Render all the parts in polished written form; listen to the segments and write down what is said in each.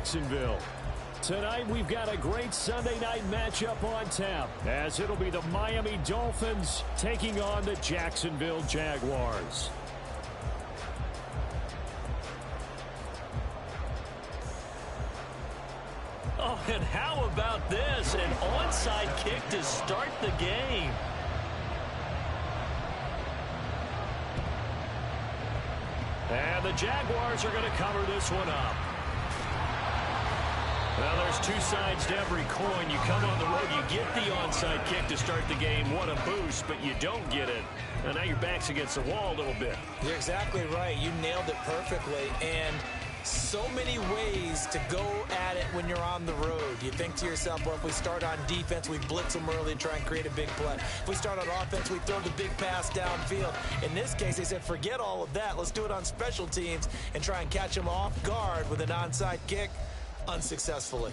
Jacksonville. Tonight we've got a great Sunday night matchup on tap, as it'll be the Miami Dolphins taking on the Jacksonville Jaguars. Oh, and how about this? An onside kick to start the game. And the Jaguars are going to cover this one up. Well, there's two sides to every coin. You come on the road, you get the onside kick to start the game. What a boost, but you don't get it. And now your back's against the wall a little bit. You're exactly right. You nailed it perfectly. And so many ways to go at it when you're on the road. You think to yourself, well, if we start on defense, we blitz them early and try and create a big play. If we start on offense, we throw the big pass downfield. In this case, they said, forget all of that. Let's do it on special teams and try and catch them off guard with an onside kick unsuccessfully.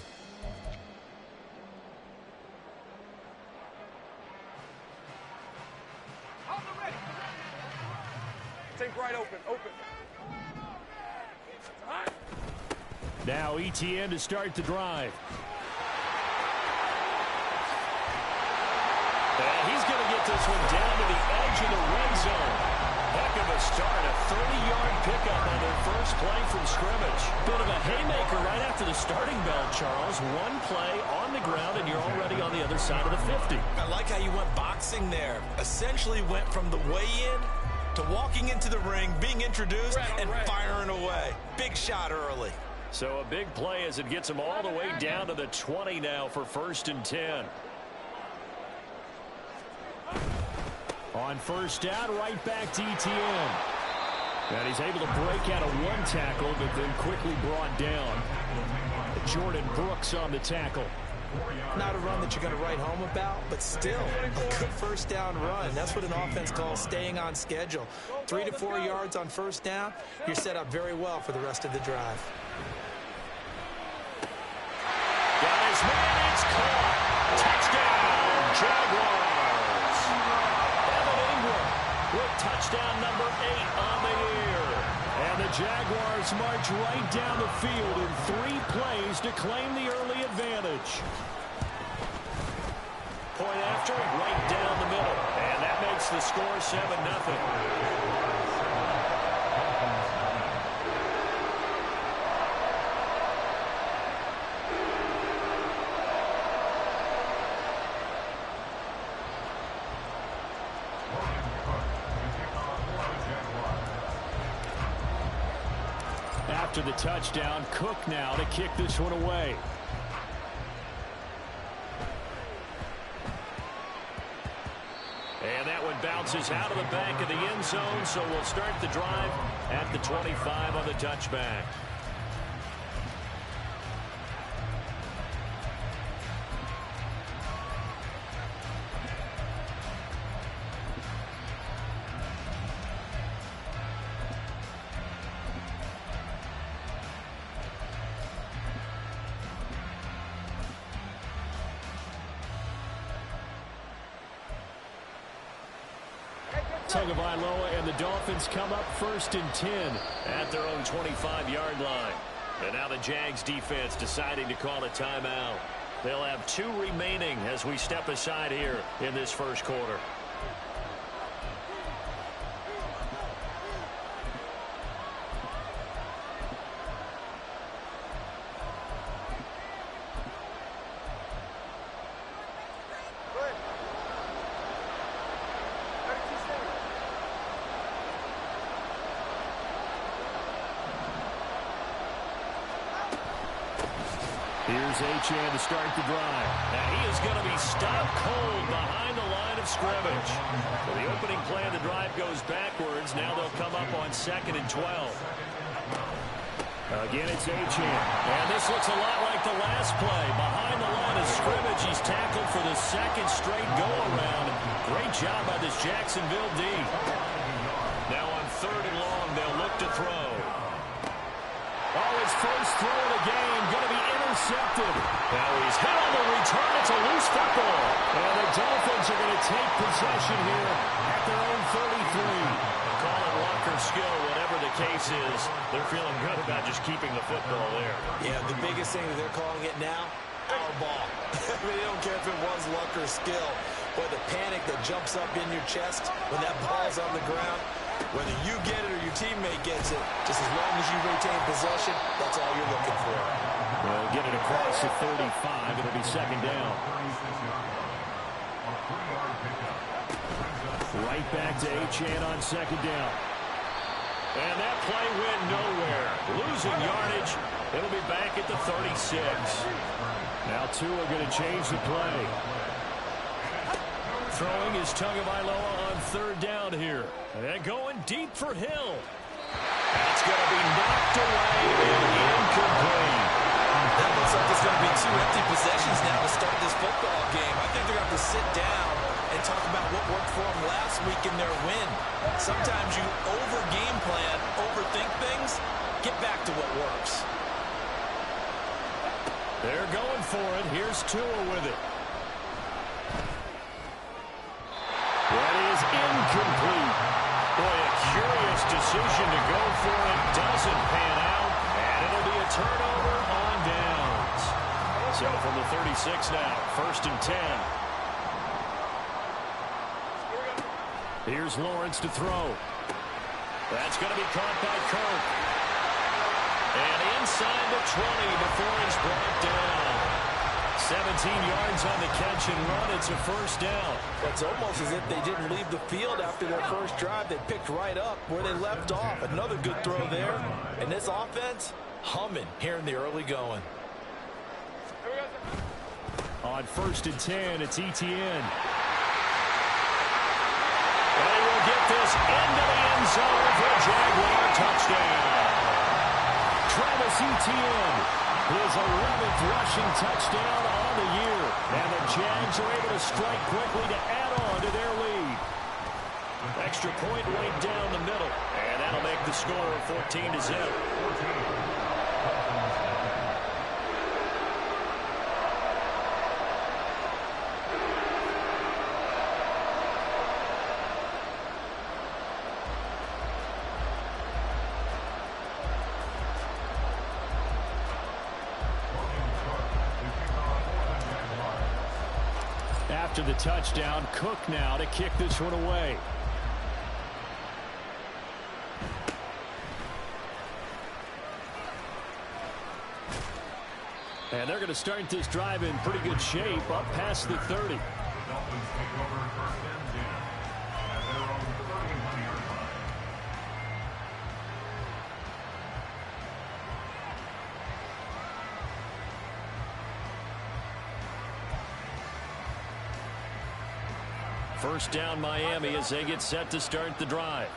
Take right open. Now ETN to start the drive. And he's going to get this one down to the edge of the red zone. Heck of a start, a 30-yard pickup on their first play from scrimmage. Bit of a haymaker right after the starting bell, Charles. One play on the ground, and you're already on the other side of the 50. I like how you went boxing there. Essentially went from the weigh-in to walking into the ring, being introduced, and firing away. Big shot early. So a big play as it gets them all the way down to the 20 now for 1st and 10. On first down, right back to ETN. And he's able to break out of one tackle, but then quickly brought down. Jordan Brooks on the tackle. Not a run that you're going to write home about, but still a good first down run. That's what an offense calls staying on schedule. 3 to 4 yards on first down, you're set up very well for the rest of the drive. Got his man, it's caught. Touchdown, Jaguars. Evan Ingram with touchdown number 8 on the year. And the Jaguars march right down the field in 3 plays to claim the early advantage. Point after, right down the middle. And that makes the score 7-0. After the touchdown, Cook now to kick this one away. And that one bounces out of the back of the end zone, so we'll start the drive at the 25 on the touchback. Tagovailoa and the Dolphins come up 1st and 10 at their own 25-yard line. And now the Jags defense deciding to call a timeout. They'll have 2 remaining as we step aside here in this first quarter. Here's Achane to start the drive. And he is going to be stopped cold behind the line of scrimmage. So the opening play of the drive goes backwards. Now they'll come up on 2nd and 12. Again, it's Achane. And this looks a lot like the last play. Behind the line of scrimmage, he's tackled for the 2nd straight go-around. Great job by this Jacksonville D. Now on 3rd and long, they'll look to throw. Oh, his first throw of the game going to be intercepted. Now he's hit on the return. It's a loose football. And the Dolphins are going to take possession here at their own 33. Call it luck or skill, whatever the case is, they're feeling good about just keeping the football there. Yeah, the biggest thing that they're calling it now, our ball. I mean, they don't care if it was luck or skill. Or the panic that jumps up in your chest when that ball's on the ground. Whether you get it or your teammate gets it, just as long as you retain possession, that's all you're looking for. Well, get it across the 35. It'll be second down. Right back to Achane on second down. And that play went nowhere. Losing yardage. It'll be back at the 36. Now Tua going to change the play. Throwing is Tagovailoa on third down here. And going deep for Hill. That's going to be knocked away and incomplete. That looks like it's going to be 2 empty possessions now to start this football game. I think they're going to have to sit down and talk about what worked for them last week in their win. Sometimes you over-game plan, overthink things. Get back to what works. They're going for it. Here's Tua with it. That is incomplete. Boy, a curious decision to go for it. Doesn't pan out. And it'll be a turnover on downs. So from the 36 now, 1st and 10. Here's Lawrence to throw. That's going to be caught by Kirk. And inside the 20 before he's brought down. 17 yards on the catch and run. It's a first down. It's almost as if they didn't leave the field after their first drive. They picked right up where they left off. Another good throw there. And this offense, humming here in the early going. On 1st and 10, it's Etienne. They will get this into the end zone for a Jaguar touchdown. Travis Etienne, his 11th rushing touchdown on the year. And the Jags are able to strike quickly to add on to their lead. Extra point right down the middle. And that'll make the score 14-0. After the touchdown, Cook now to kick this one away. And they're going to start this drive in pretty good shape, up past the 30. First down Miami as they get set to start the drive.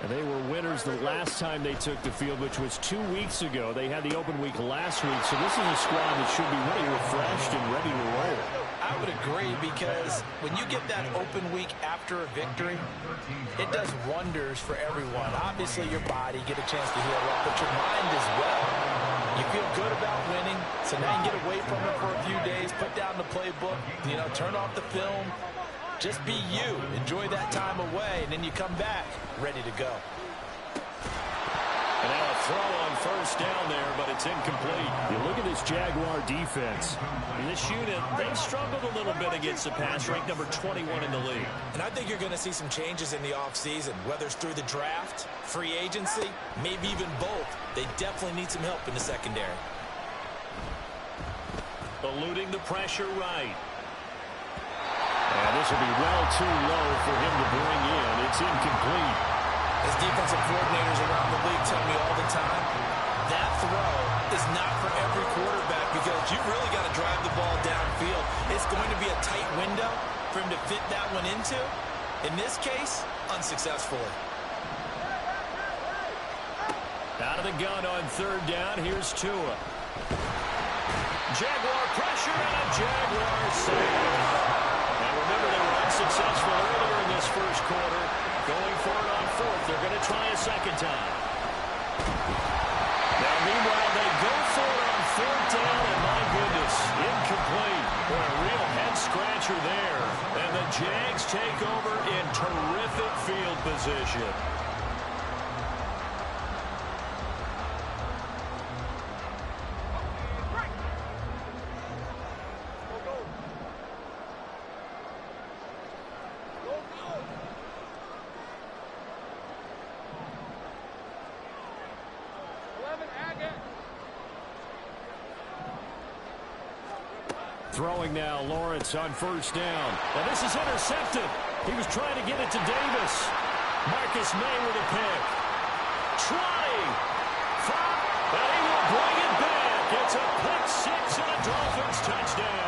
And they were winners the last time they took the field, which was 2 weeks ago. They had the open week last week, so this is a squad that should be really refreshed and ready to roll. I would agree, because when you get that open week after a victory, it does wonders for everyone. Obviously, your body get a chance to heal up, but your mind as well. You feel good about winning, so now you get away from it for a few days, put down the playbook, turn off the film. Just be you. Enjoy that time away, and then you come back ready to go. And now a throw on first down there, but it's incomplete. You look at this Jaguar defense. In this unit, they've struggled a little bit against the pass, ranked number 21 in the league. And I think you're going to see some changes in the offseason, whether it's through the draft, free agency, maybe even both. They definitely need some help in the secondary. Eluding the pressure right. And this will be well too low for him to bring in. It's incomplete. As defensive coordinators around the league tell me all the time, that throw is not for every quarterback, because you really got to drive the ball downfield. It's going to be a tight window for him to fit that one into. In this case, unsuccessfully. Out of the gun on third down. Here's Tua. Jaguar pressure and a Jaguar save. Remember, they were unsuccessful earlier in this first quarter. Going for it on fourth. They're going to try a second time. Now, meanwhile, they go for it on fourth down, and my goodness, incomplete. Boy, a real head-scratcher there. And the Jags take over in terrific field position. Throwing now, Lawrence on first down. And this is intercepted. He was trying to get it to Davis. Marcus May with a pick. Trying. And he will bring it back. It's a pick six and a Dolphins touchdown.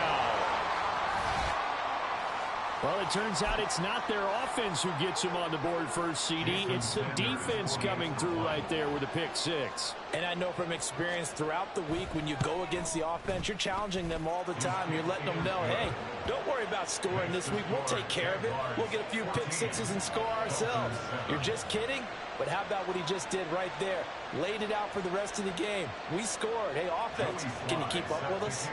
Well, it turns out it's not their offense who gets them on the board first, CD. It's the defense coming through right there with a pick six. And I know from experience throughout the week when you go against the offense, you're challenging them all the time. You're letting them know, hey, don't worry about scoring this week. We'll take care of it. We'll get a few pick sixes and score ourselves. You're just kidding? But how about what he just did right there? Laid it out for the rest of the game. We scored. Hey, offense, can you keep up with us?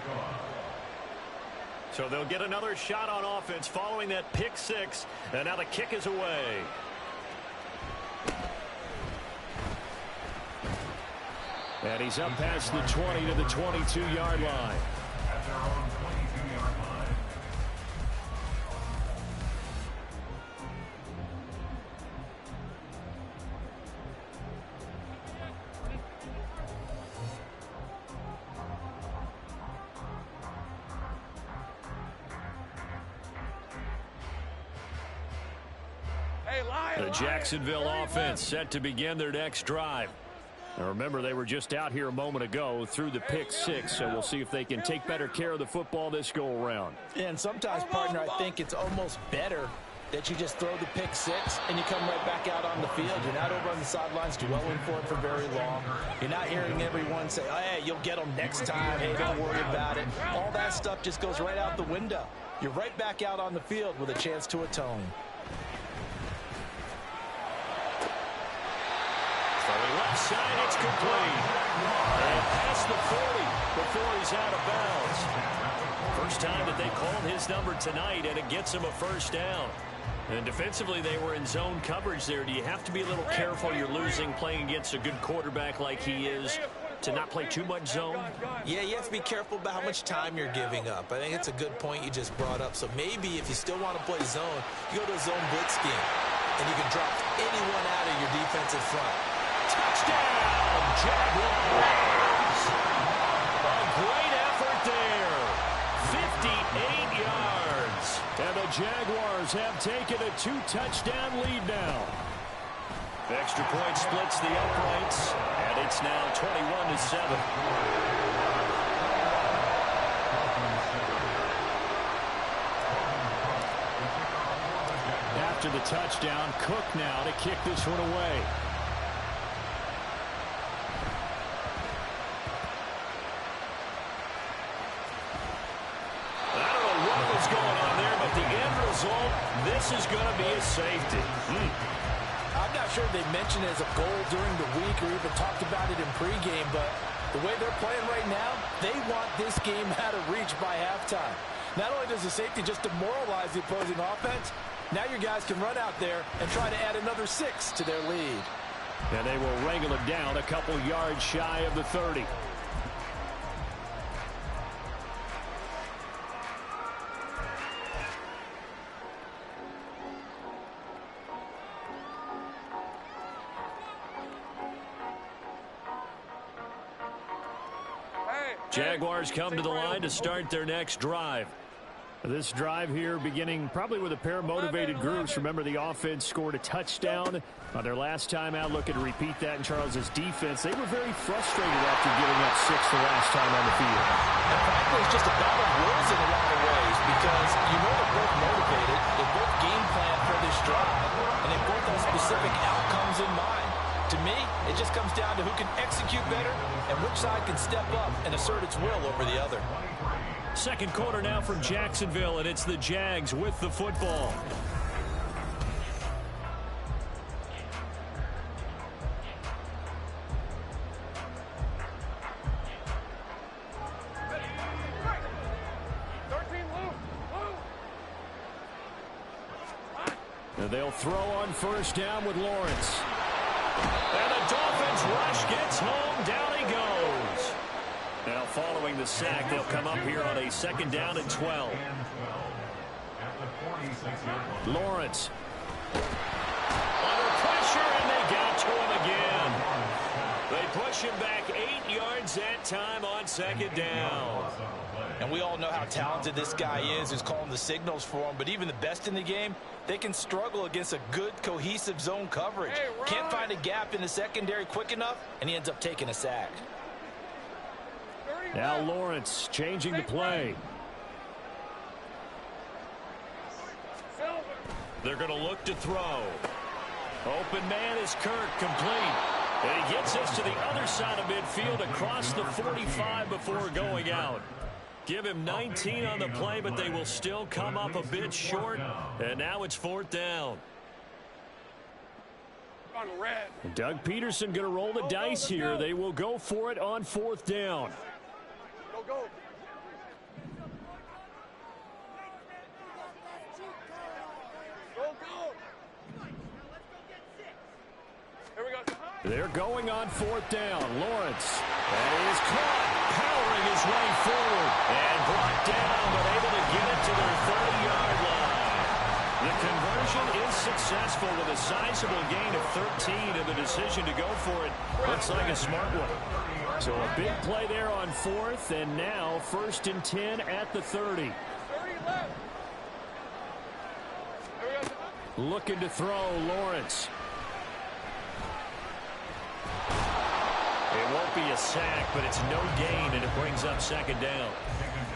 So they'll get another shot on offense following that pick six. And now the kick is away. And he's up past the 20 to the 22-yard line. At their own 22-yard line. The Jacksonville offense set to begin their next drive. Now remember, they were just out here a moment ago through the pick six, so we'll see if they can take better care of the football this go-around. And sometimes, partner, I think it's almost better that you just throw the pick six and you come right back out on the field. You're not over on the sidelines dwelling for it for very long. You're not hearing everyone say, oh, hey, you'll get them next time. Hey, don't worry about it. All that stuff just goes right out the window. You're right back out on the field with a chance to atone. Left side, it's complete. And past the 40 before he's out of bounds. First time that they called his number tonight, and it gets him a first down. And defensively, they were in zone coverage there. Do you have to be a little careful? You're losing playing against a good quarterback like he is to not play too much zone? Yeah, you have to be careful about how much time you're giving up. I think it's a good point you just brought up. So maybe if you still want to play zone, you go to a zone blitz scheme, and you can drop anyone out of your defensive front. Touchdown, Jaguars. A great effort there. 58 yards. And the Jaguars have taken a 2-touchdown lead now. Extra point splits the uprights, and it's now 21-7. After the touchdown, Cook now to kick this one away. This is going to be a safety. I'm not sure they mentioned it as a goal during the week or even talked about it in pregame, but the way they're playing right now, they want this game out of reach by halftime. Not only does the safety just demoralize the opposing offense, now your guys can run out there and try to add another 6 to their lead. And they will wrangle it down a couple yards shy of the 30. Jaguars come to the line to start their next drive. This drive here beginning probably with a pair of motivated groups. Remember, the offense scored a touchdown on their last time out. Looking to repeat that in Charles's defense. They were very frustrated after giving up 6 the last time on the field. And frankly, it's just a battle of wills in a lot of ways because you know they're both motivated. They both game plan for this drive, and they both have specific outcomes in mind. To me, it just comes down to who can execute better and which side can step up and assert its will over the other. Second quarter now from Jacksonville, and it's the Jags with the football. And they'll throw on first down with Lawrence. And the Dolphins rush gets home. Down he goes. Now following the sack, they'll come up here on a second down and 12. Lawrence. Under pressure, and they got to him again. They push him back 8 yards that time on second down. And we all know how talented this guy is who's calling the signals for him. But even the best in the game, they can struggle against a good, cohesive zone coverage. Can't find a gap in the secondary quick enough, and he ends up taking a sack. Now Lawrence changing the play. They're going to look to throw. Open man is Kirk, complete. And he gets us to the other side of midfield across the 45 before going out. Give him 19 on the play, but they will still come up a bit short. And now it's 4th down. And Doug Peterson going to roll the dice here. They will go for it on 4th down. Go. They're going on 4th down. Lawrence. That is caught, powering his way forward. And brought down, but able to get it to their 30-yard line. The conversion is successful with a sizable gain of 13, and the decision to go for it looks like a smart one. So a big play there on 4th, and now 1st and 10 at the 30. Looking to throw, Lawrence. It won't be a sack, but it's no gain, and it brings up 2nd down.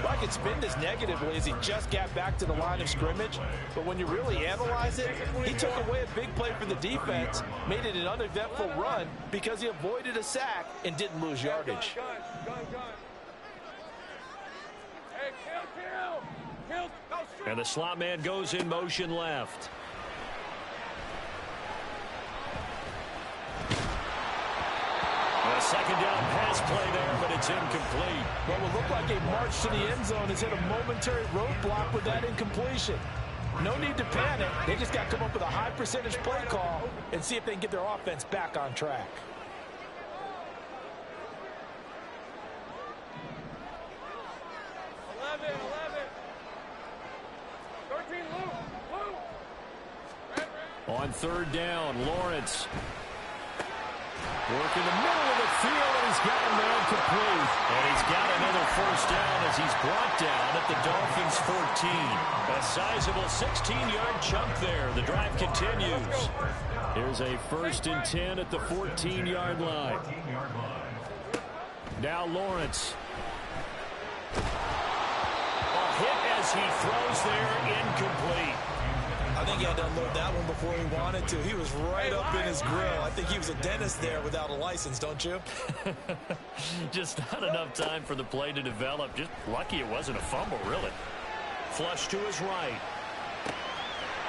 Well, I could spin this negatively as he just got back to the line of scrimmage. But when you really analyze it, he took away a big play for the defense, made it an uneventful run because he avoided a sack and didn't lose yardage. And the slot man goes in motion left. A 2nd down pass play there, but it's incomplete. What will look like a march to the end zone has hit a momentary roadblock with that incompletion. No need to panic. They just got to come up with a high percentage play call and see if they can get their offense back on track. On 3rd down, Lawrence. Work in the middle of the field, and he's got a man complete. And he's got another 1st down as he's brought down at the Dolphins' 14. A sizable 16-yard chunk there. The drive continues. Here's a 1st and 10 at the 14-yard line. Now Lawrence. A hit as he throws there, incomplete. I think he had to unload that one before he wanted to. He was right up in his grill. I think he was a dentist there without a license, don't you? Just not enough time for the play to develop. Just lucky it wasn't a fumble, really. Flush to his right.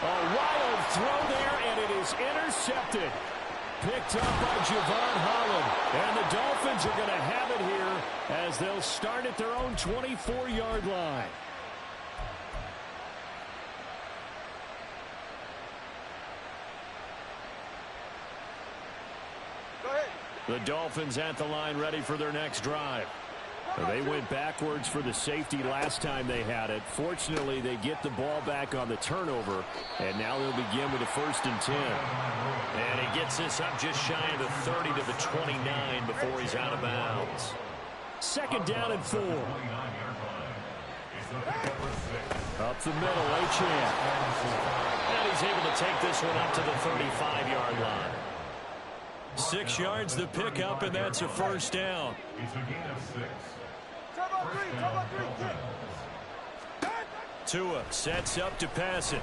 A wild throw there, and it is intercepted. Picked up by Javon Holland. And the Dolphins are going to have it here as they'll start at their own 24-yard line. The Dolphins at the line ready for their next drive. They went backwards for the safety last time they had it. Fortunately, they get the ball back on the turnover, and now they'll begin with a 1st and 10. And he gets this up just shy of the 30 to the 29 before he's out of bounds. 2nd down and 4. Up the middle, Achane. And he's able to take this one up to the 35-yard line. 6 yards the pickup, and that's a 1st down. Tua sets up to pass it.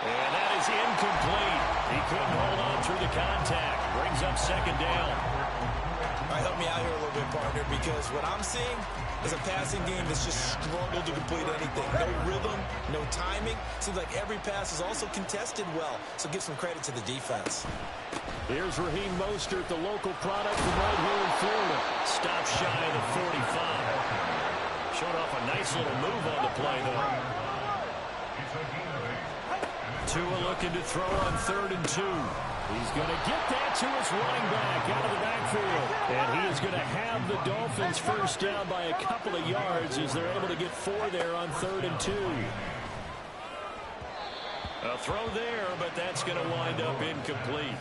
And that is incomplete. He couldn't hold on through the contact. Brings up 2nd down. All right, help me out here a little bit, partner, because what I'm seeing is a passing game that's just struggled to complete anything. No rhythm, no timing. Seems like every pass is also contested well, so give some credit to the defense. Here's Raheem Mostert, the local product from right here in Florida. Stop shy of the 45. Showed off a nice little move on the play, though. Tua looking to throw on 3rd and 2. He's going to get that to his running back out of the backfield. And he is going to have the Dolphins 1st down by a couple of yards as they're able to get 4 there on 3rd and 2. A throw there, but that's going to wind up incomplete.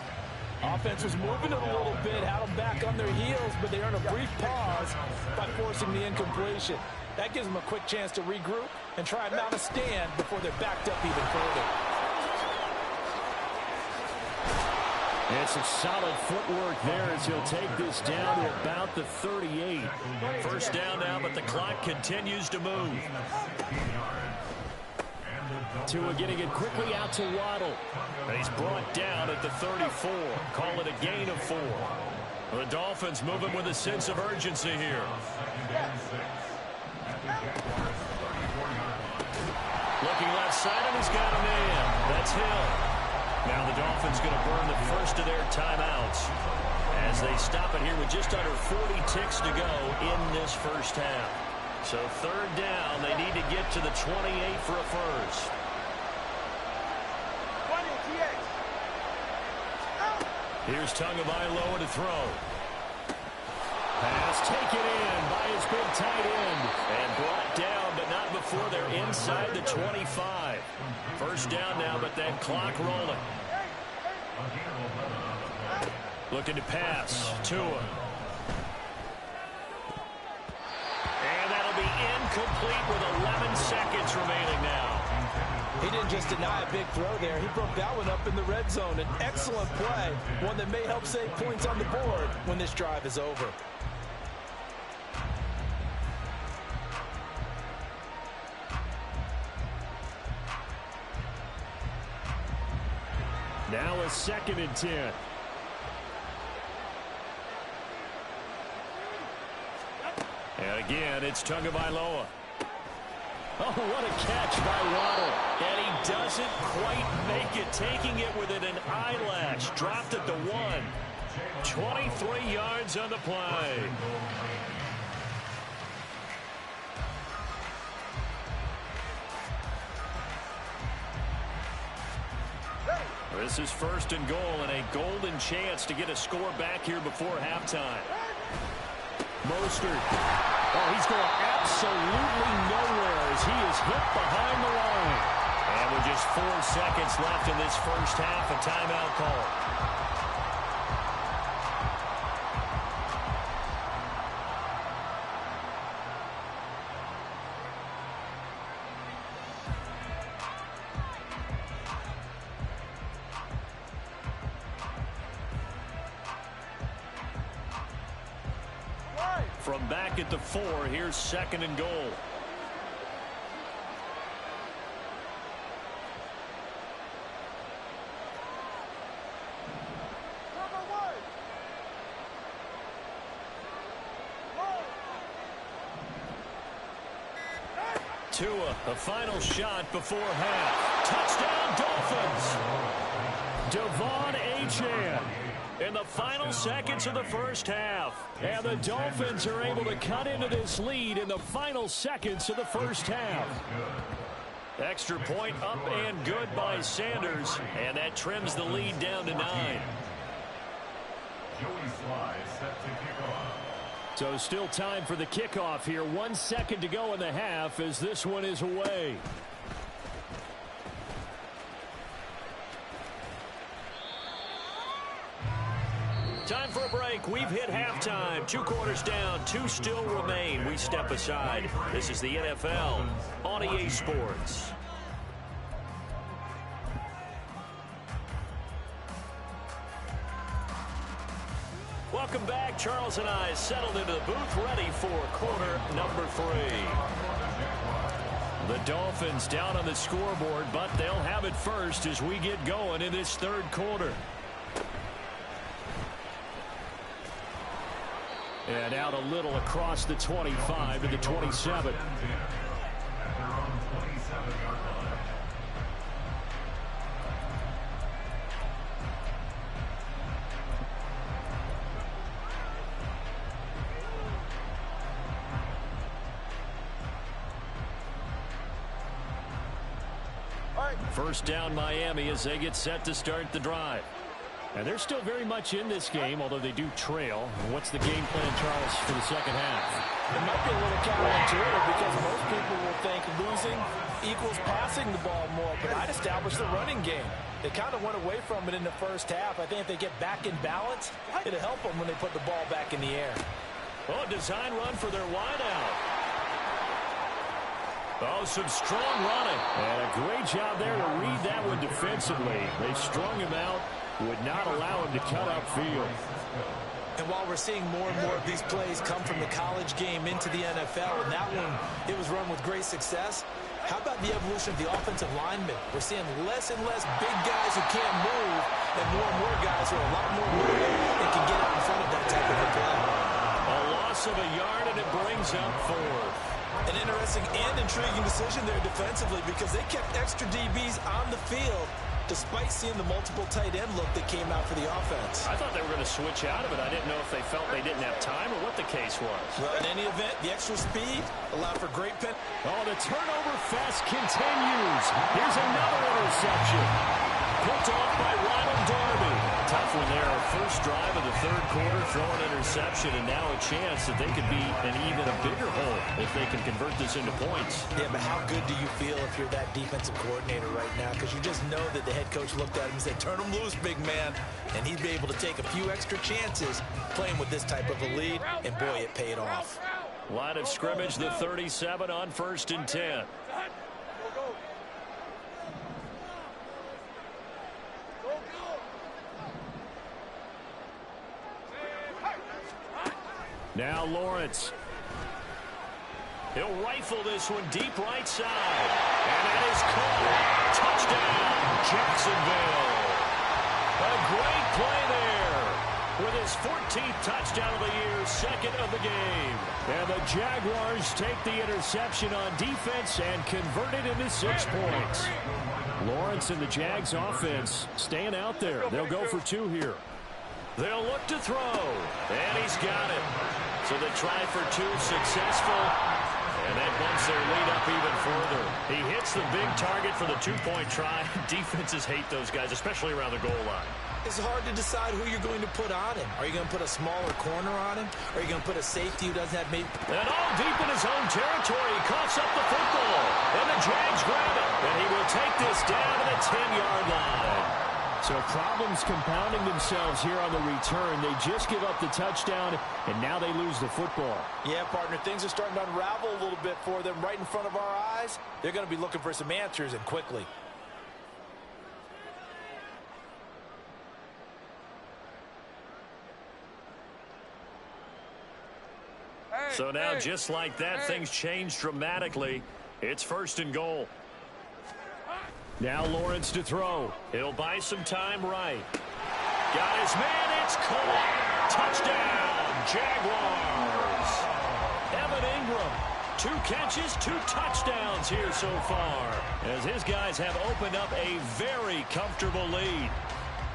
Offense was moving it a little bit, had them back on their heels, but they earned a brief pause by forcing the incompletion. That gives them a quick chance to regroup and try and mount a stand before they're backed up even further. And some solid footwork there as he'll take this down to about the 38. First down now, but the clock continues to move. Tua getting it quickly out to Waddle. And he's brought down at the 34. Call it a gain of 4. The Dolphins moving with a sense of urgency here. Looking left side, and he's got a man. That's Hill. Now the Dolphins going to burn the first of their timeouts as they stop it here with just under 40 ticks to go in this first half. So third down, they need to get to the 28 for a first. Here's Tagovailoa to throw. Pass taken in by his big tight end and brought down, but not before they're inside the 25. First down now, but that clock rolling. Looking to pass. Tua. And that'll be incomplete with 11 seconds remaining now. He didn't just deny a big throw there. He broke that one up in the red zone. An excellent play, one that may help save points on the board when this drive is over. Now a 2nd and 10. And again, it's Tagovailoa. Oh, what a catch by Waddle. And he doesn't quite make it, taking it within an eyelash. Dropped at the 1. 23 yards on the play. This is 1st and goal and a golden chance to get a score back here before halftime. Mostert. Oh, he's going absolutely nowhere as he is hit behind the line. And with just 4 seconds left in this first half, a timeout call. From back at the 4, here's 2nd and goal. Tua, a final shot before half. Touchdown, Dolphins! Devon Achane in the final seconds of the first half. And the Dolphins are able to cut into this lead in the final seconds of the first half. Extra point up and good by Sanders. And that trims the lead down to 9. Joey Sly set to kick off. So still time for the kickoff here. 1 second to go in the half as this one is away. Time for a break. We've hit halftime. 2 quarters down. 2 still remain. We step aside. This is the NFL on EA Sports. Welcome back. Charles and I settled into the booth, ready for quarter number 3. The Dolphins down on the scoreboard, but they'll have it first as we get going in this third quarter. And out a little across the 25 to the 27. First down Miami as they get set to start the drive. And they're still very much in this game, although they do trail. What's the game plan, Charles, for the second half? It might be a little counterintuitive because most people will think losing equals passing the ball more, but I'd establish the running game. They kind of went away from it in the first half. I think if they get back in balance, it'll help them when they put the ball back in the air. Oh, design run for their wideout. Oh, some strong running. And a great job there to read that one defensively. They strung him out, would not allow him to cut upfield. And while we're seeing more and more of these plays come from the college game into the NFL, and that one, it was run with great success, how about the evolution of the offensive linemen? We're seeing less and less big guys who can't move, and more guys who are a lot more mobile and can get out in front of that type of a play. A loss of a yard, and it brings up fourth. An interesting and intriguing decision there defensively because they kept extra DBs on the field despite seeing the multiple tight end look that came out for the offense. I thought they were going to switch out of it. I didn't know if they felt they didn't have time or what the case was. Well, in any event, the extra speed allowed for great pen. Oh, the turnover fest continues. Here's another interception. Picked off by Ronald Darby. Tough one there. First drive of the third quarter, throwing interception, and now a chance that they could be an even a bigger hole if they can convert this into points. Yeah, but how good do you feel if you're that defensive coordinator right now? Because you just know that the head coach looked at him and said, turn him loose, big man. And he'd be able to take a few extra chances playing with this type of a lead, and boy, it paid off. Line of scrimmage, the 37 on 1st and 10. Now Lawrence. He'll rifle this one deep right side. And that is caught. Touchdown, Jacksonville. A great play there. With his 14th touchdown of the year, second of the game. And the Jaguars take the interception on defense and convert it into 6 points. Lawrence and the Jags offense staying out there. They'll go for 2 here. They'll look to throw. And he's got it. So they try for 2, successful. And that bumps their lead up even further. He hits the big target for the 2-point try. Defenses hate those guys, especially around the goal line. It's hard to decide who you're going to put on him. Are you going to put a smaller corner on him? Or are you going to put a safety who doesn't have maybe... And all deep in his own territory. He coughs up the football. And the Jags grab it. And he will take this down to the 10-yard line. So problems compounding themselves here on the return. They just give up the touchdown, and now they lose the football. Yeah, partner, things are starting to unravel a little bit for them right in front of our eyes. They're going to be looking for some answers, and quickly. So now, just like that, things change dramatically. It's 1st and goal. Now Lawrence to throw. He'll buy some time right. Got his man. It's caught. Touchdown, Jaguars. Evan Ingram. 2 catches, 2 touchdowns here so far, as his guys have opened up a very comfortable lead.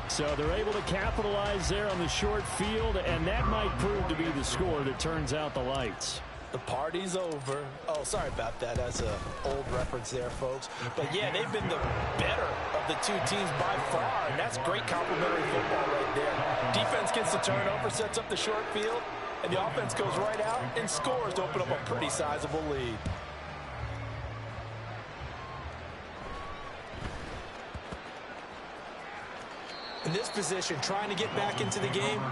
So they're able to capitalize there on the short field, and that might prove to be the score that turns out the lights. The party's over. Oh, sorry about that. That's an old reference there, folks. But, yeah, they've been the better of the 2 teams by far, and that's great complimentary football right there. Defense gets the turnover, sets up the short field, and the offense goes right out and scores to open up a pretty sizable lead. In this position, trying to get back into the game,